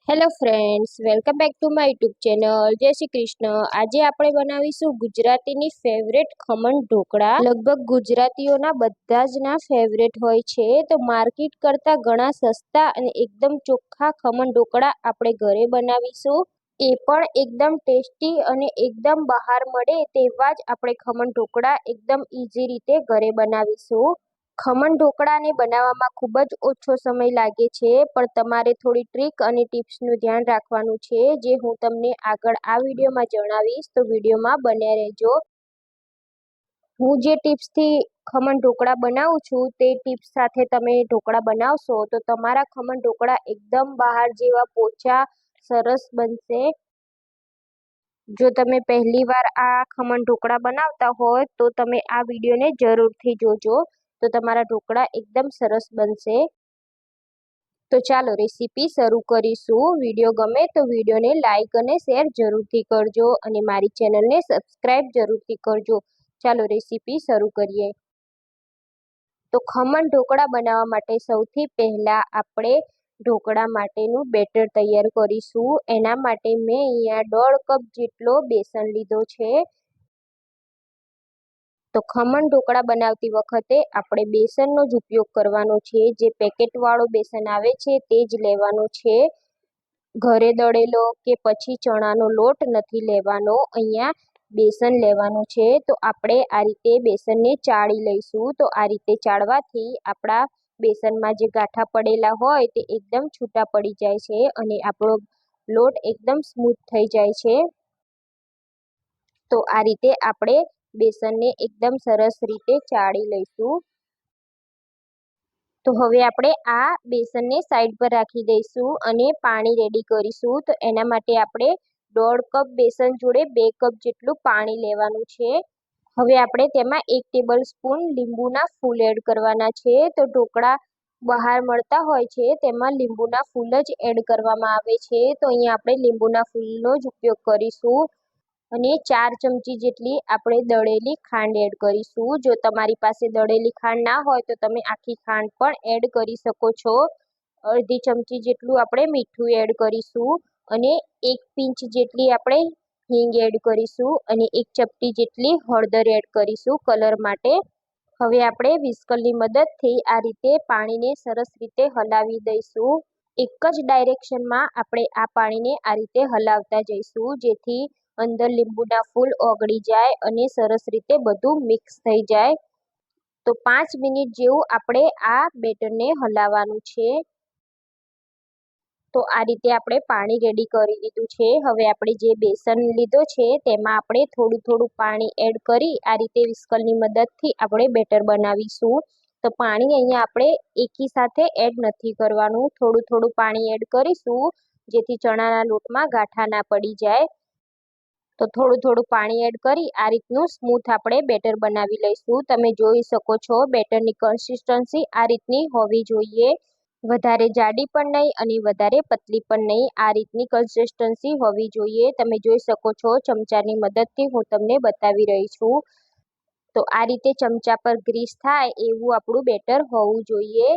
Hello friends, welcome back to my YouTube channel. જય શ્રી કૃષ્ણ. આજે આપણે બનાવીશું ગુજરાતીની ફેવરેટ ખમણ ઢોકળા. લગભગ ગુજરાતીઓના બધા જ ના ફેવરેટ હોય છે. તો માર્કેટ કરતાં ઘણા સસ્તા અને એકદમ ચોખ્ખા ખમણ ઢોકળા આપણે ઘરે બનાવીશું. એ પણ એકદમ ટેસ્ટી અને એકદમ બહાર મળે તેવા જ આપણે ખમણ ઢોકળા એકદમ ઇઝી રીતે ઘરે બનાવીશું. ખમણ ઢોકળાને બનાવવામાં ખૂબ જ ઓછો સમય લાગે છે, પણ તમારે થોડી ટ્રીક અને ટિપ્સનું ધ્યાન રાખવાનું છે, જે હું તમને આગળ આ વિડીયોમાં જણાવીશ. તો વિડીયોમાં બન્યા રહેજો. હું જે ટિપ્સથી ખમણ ઢોકળા બનાવું છું તે ટિપ્સ સાથે તમે ઢોકળા બનાવશો તો તમારા ખમણ ઢોકળા એકદમ બહાર જેવા પોચા સરસ બનશે. જો તમે પહેલી વાર આ ખમણ ઢોકળા બનાવતા હોય તો તમે આ વિડીયોને જરૂરથી જોજો, તો તમારા ઢોકળા એકદમ સરસ બનશે. તો ચાલો રેસીપી શરૂ કરીશું. વિડીયો ગમે તો વિડીયોને લાઇક અને શેર જરૂરથી કરજો અને મારી ચેનલને સબસ્ક્રાઈબ જરૂરથી કરજો. ચાલો રેસીપી શરૂ કરીએ. તો ખમણ ઢોકળા બનાવવા માટે સૌથી પહેલાં આપણે ઢોકળા માટેનું બેટર તૈયાર કરીશું. એના માટે મેં અહીંયા 1.5 કપ જેટલો બેસન લીધો છે. તો ખમણ ઢોકળા બનાવતી વખતે આપણે બેસનનો જ ઉપયોગ કરવાનો છે. જે પેકેટવાળો બેસન આવે છે તે જ લેવાનો છે. ઘરે દળેલો કે પછી ચણાનો લોટ નથી લેવાનો. અહીંયા બેસન લેવાનું છે. તો આપણે આ રીતે બેસનને ચાળી લઈશું. તો આ રીતે ચાળવાથી આપણા બેસનમાં જે ગાંઠા પડેલા હોય તે એકદમ છૂટા પડી જાય છે અને આપણો લોટ એકદમ સ્મૂથ થઈ જાય છે. તો આ રીતે આપણે બેસનને એકદમ સરસ રીતે ચાળી લઈશું. તો હવે આપણે આ બેસનને સાઈડ પર રાખી દઈશું અને પાણી રેડી કરીશું. તો એના માટે આપણે 1.5 કપ બેસન જોડે 2 કપ જેટલું પાણી લેવાનું છે. હવે આપણે તેમાં 1 ટેબલ સ્પૂન લીંબુના ફૂલ એડ કરવાના છે. તો ઢોકળા બહાર મળતા હોય છે તેમાં લીંબુના ફૂલ જ એડ કરવામાં આવે છે. તો અહીંયા આપણે લીંબુના ફૂલનો જ ઉપયોગ કરીશું. અને 4 ચમચી જેટલી આપણે દળેલી ખાંડ એડ કરીશું. જો તમારી પાસે દળેલી ખાંડ ના હોય તો તમે આખી ખાંડ પણ એડ કરી શકો છો. અડધી ચમચી જેટલું આપણે મીઠું એડ કરીશું અને 1 પિંચ જેટલી આપણે હિંગ એડ કરીશું અને 1 ચપટી જેટલી હળદર એડ કરીશું કલર માટે. હવે આપણે વિસ્કરની મદદથી આ રીતે પાણીને સરસ રીતે હલાવી દઈશું. એક જ ડાયરેક્શનમાં આપણે આ પાણીને આ રીતે હલાવતા જઈશું, જેથી અંદર લીંબુના ફૂલ ઓગળી જાય અને સરસ રીતે બધું મિક્સ થઈ જાય. તો 5 મિનિટ જેવું આપણે આ બેટરને હલાવવાનું છે. તો આ રીતે આપણે પાણી રેડી કરી દીધું છે. હવે આપણે જે બેસન લીધો છે તેમાં આપણે થોડું થોડું પાણી એડ કરી આ રીતે વિસ્કરની મદદથી આપણે બેટર બનાવીશું. તો પાણી અહીંયા આપણે એકી સાથે એડ નથી કરવાનું, થોડું થોડું પાણી એડ કરીશું, જેથી ચણાના લોટમાં ગાંઠા ના પડી જાય. તો થોડું થોડું પાણી એડ કરી આ રીતનું સ્મૂથ આપણે બેટર બનાવી લઈશું. તમે જોઈ શકો છો બેટરની કન્સિસ્ટન્સી આ રીતની હોવી જોઈએ. વધારે જાડી પણ નહીં અને વધારે પતલી પણ નહીં, આ રીતની કન્સિસ્ટન્સી હોવી જોઈએ. તમે જોઈ શકો છો ચમચાની મદદથી હું તમને બતાવી રહી છું. તો આ રીતે ચમચા પર ગ્રીસ થાય એવું આપણું બેટર હોવું જોઈએ.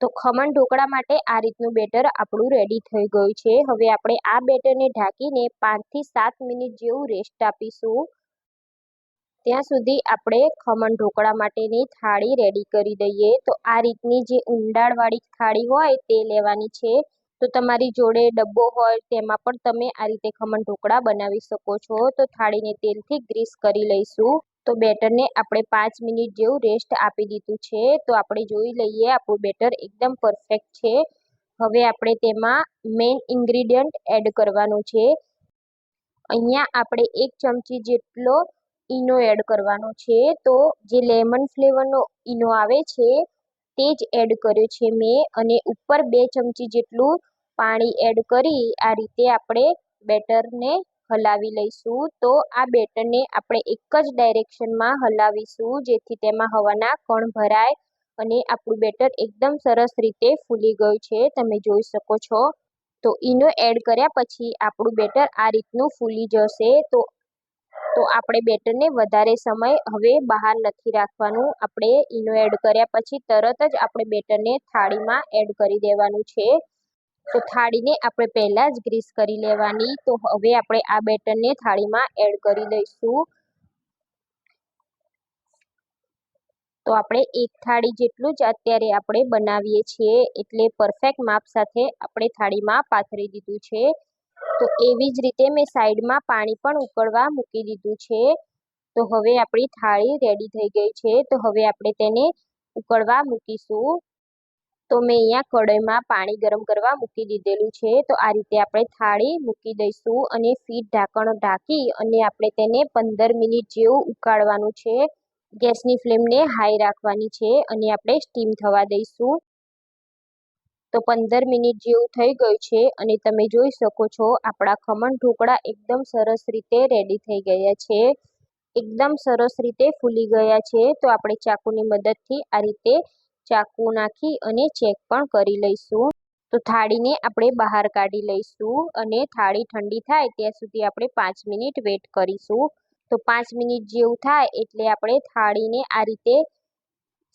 તો ખમણ ઢોકળા માટે આ રીતનું બેટર આપણું રેડી થઈ ગયું છે. હવે આપણે આ બેટરને ઢાંકીને 5 થી 7 મિનિટ જેવું રેસ્ટ આપીશું. ત્યાં સુધી આપણે ખમણ ઢોકળા માટેની થાળી રેડી કરી દઈએ. તો આ રીતની જે ઊંડાણવાળી થાળી હોય તે લેવાની છે. તો તમારી જોડે ડબ્બો હોય તેમાં પણ તમે આ રીતે ખમણ ઢોકળા બનાવી શકો છો. તો થાળીને તેલથી ગ્રીસ કરી લઈશું. તો બેટરને આપણે 5 મિનિટ જેવું રેસ્ટ આપી દીધું છે. તો આપણે જોઈ લઈએ આપણું બેટર એકદમ પરફેક્ટ છે. હવે આપણે તેમાં મેઇન ઇન્ગ્રીડિયન્ટ એડ કરવાનું છે. અહીંયા આપણે 1 ચમચી જેટલો ઈનો એડ કરવાનો છે. તો જે લેમન ફ્લેવરનો ઈનો આવે છે તે જ એડ કર્યો છે મેં, અને ઉપર 2 ચમચી જેટલું પાણી એડ કરી આ રીતે આપણે બેટરને હલાવી લઈશું. તો આ બેટરને આપણે એક જ ડાયરેક્શનમાં હલાવીશું, જેથી તેમાં હવાના કણ ભરાય અને આપણું બેટર એકદમ સરસ રીતે ફૂલી ગયું છે. તમે જોઈ શકો છો. તો ઈનો એડ કર્યા પછી આપણું બેટર આ રીતનું ફૂલી જશે. તો આપણે બેટરને વધારે સમય હવે બહાર નથી રાખવાનું. આપણે ઈનો એડ કર્યા પછી તરત જ આપણે બેટરને થાળીમાં એડ કરી દેવાનું છે. તો થાળીને આપણે પહેલાં જ ગ્રીસ કરી લેવાની. તો હવે આપણે આ બેટરને થાળીમાં એડ કરી દઈશું. તો આપણે એક થાળી જેટલું જ અત્યારે આપણે બનાવીએ છીએ, એટલે પરફેક્ટ માપ સાથે આપણે થાળીમાં પાથરી દીધું છે. તો એવી જ રીતે મેં સાઈડમાં પાણી પણ ઉકળવા મૂકી દીધું છે. તો હવે આપણી થાળી રેડી થઈ ગઈ છે. તો હવે આપણે તેને ઉકળવા મૂકીશું. તો મેં અહીંયા કઢાઈમાં પાણી ગરમ કરવા મૂકી દીધેલું છે. તો આ રીતે આપણે થાળી મૂકી દઈશું અને ફીટ ઢાંકણ ઢાંકી અને આપણે તેને 15 મિનિટ જેવું ઉકાળવાનું છે. ગેસની ફ્લેમને હાઈ રાખવાની છે અને આપણે સ્ટીમ થવા દઈશું. તો 15 મિનિટ જેવું થઈ ગયું છે અને તમે જોઈ શકો છો આપણા ખમણ ઢોકળા એકદમ સરસ રીતે રેડી થઈ ગયા છે. એકદમ સરસ રીતે ફૂલી ગયા છે. તો આપણે ચાકુની મદદથી આ રીતે ચાકુ નાખી અને ચેક પણ કરી લઈશું. તો થાળીને આપણે બહાર કાઢી લઈશું અને થાળી ઠંડી થાય ત્યાં સુધી આપણે 5 મિનિટ વેટ કરીશું. તો 5 મિનિટ જેવું થાય એટલે આપણે થાળીને આ રીતે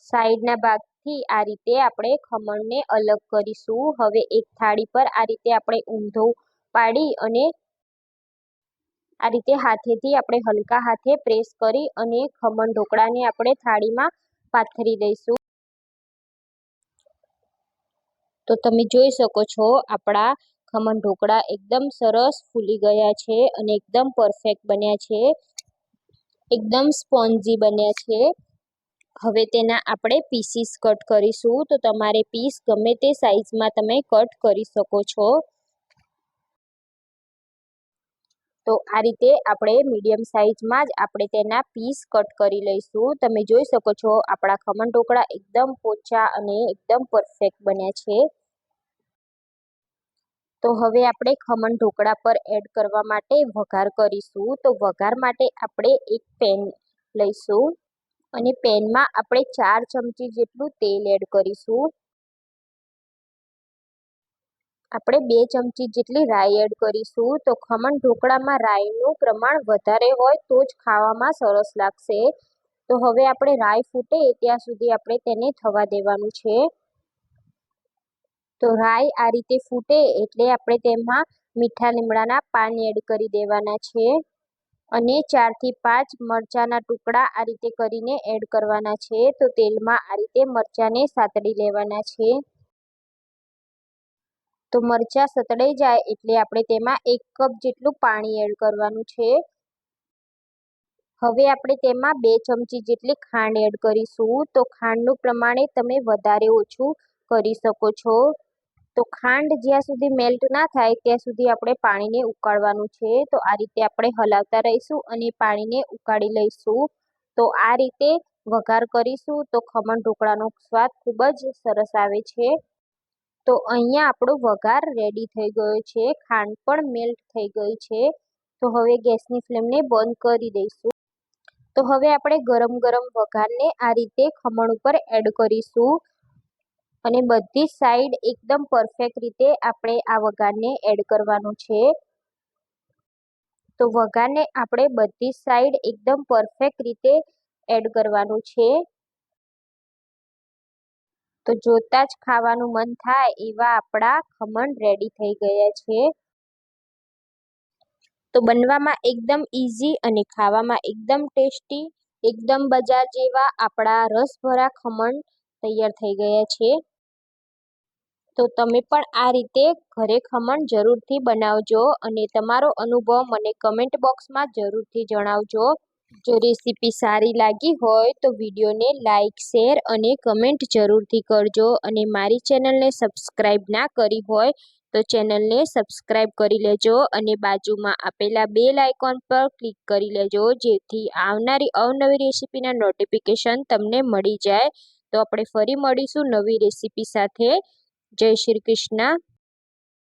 સાઈડના ભાગથી આ રીતે આપણે ખમણને અલગ કરીશું. હવે એક થાળી પર આ રીતે આપણે ઊંધો પાડી અને આ રીતે હાથેથી આપણે હલકા હાથે પ્રેસ કરી અને ખમણ ઢોકળાને આપણે થાળીમાં પાથરી દઈશું. તો તમે જોઈ શકો છો આપણા ખમણ ઢોકળા એકદમ સરસ ફૂલી ગયા છે અને એકદમ પરફેક્ટ બન્યા છે. એકદમ સ્પોન્જી બન્યા છે. હવે તેના આપણે પીસીસ કટ કરીશું. તો તમારે પીસ ગમે તે સાઈઝમાં તમે કટ કરી શકો છો. તો આ રીતે આપણે મીડિયમ સાઈઝમાં જ આપણે તેના પીસ કટ કરી લઈશું. તમે જોઈ શકો છો આપણા ખમણ ઢોકળા એકદમ પોચા અને એકદમ પરફેક્ટ બન્યા છે. તો હવે આપણે ખમણ ઢોકળા પર એડ કરવા માટે વઘાર કરીશું. તો વઘાર માટે આપણે એક પેન લઈશું અને પેનમાં આપણે 4 ચમચી જેટલું તેલ એડ કરીશું. આપણે 2 ચમચી જેટલી રાઈ એડ કરીશું. તો ખમણ ઢોકળામાં રાઈનું પ્રમાણ વધારે હોય તો જ ખાવામાં સરસ લાગશે. તો હવે આપણે રાઈ ફૂટે ત્યાં સુધી આપણે તેને થવા દેવાનું છે. તો રાઈ આ રીતે ફૂટે એટલે આપણે તેમાં મીઠા લીમડાના પાન એડ કરી દેવાના છે અને 4 થી 5 મરચાંના ટુકડા આ રીતે કરીને એડ કરવાના છે. તો તેલમાં આ રીતે મરચાંને સાતળી લેવાના છે. તો મરચાં સતળાઈ જાય એટલે આપણે તેમાં 1 કપ જેટલું પાણી એડ કરવાનું છે. હવે આપણે તેમાં 2 ચમચી જેટલી ખાંડ એડ કરીશું. તો ખાંડનું પ્રમાણે તમે વધારે ઓછું કરી શકો છો. તો ખાંડ જ્યાં સુધી મેલ્ટ ના થાય ત્યાં સુધી આપણે પાણીને ઉકાળવાનું છે. તો આ રીતે આપણે હલાવતા રહીશું અને પાણીને ઉકાળી લઈશું. તો આ રીતે વઘાર કરીશું તો ખમણ ઢોકળાનો સ્વાદ ખૂબ જ સરસ આવે છે. તો અહીંયા આપણો વઘાર રેડી થઈ ગયો છે. ખાંડ પણ મેલ્ટ થઈ ગઈ છે. તો હવે ગેસની ફ્લેમને બંધ કરી દઈશું. તો હવે આપણે ગરમ ગરમ વઘારને આ રીતે ખમણ ઉપર એડ કરીશું અને બધી સાઈડ એકદમ પરફેક્ટ રીતે આપણે આ વઘારને એડ કરવાનો છે. તો વઘારને આપણે બધી સાઈડ એકદમ પરફેક્ટ રીતે એડ કરવાનું છે. તો જોતાં જ ખાવાનું મન થાય એવા આપણા ખમણ રેડી થઈ ગયા છે. તો બનવામાં એકદમ ઇઝી અને ખાવામાં એકદમ ટેસ્ટી, એકદમ બજાર જેવા આપણા રસભરા ખમણ તૈયાર થઈ ગયા છે. તો તમે પણ આ રીતે ઘરે ખમણ જરૂરથી બનાવજો અને તમારો અનુભવ મને કમેન્ટ બોક્સમાં જરૂરથી જણાવજો. જો રેસીપી સારી લાગી હોય તો વિડીયોને લાઇક, શેર અને કમેન્ટ જરૂરથી કરજો અને મારી ચેનલને સબસ્ક્રાઈબ ના કરી હોય તો ચેનલને સબસ્ક્રાઈબ કરી લેજો અને બાજુમાં આપેલા બેલ આઇકોન પર ક્લિક કરી લેજો જેથી આવનારી અવનવી રેસીપીના નોટિફિકેશન તમને મળી જાય. તો આપણે ફરી મળીશું નવી રેસીપી સાથે. જય શ્રી કૃષ્ણ.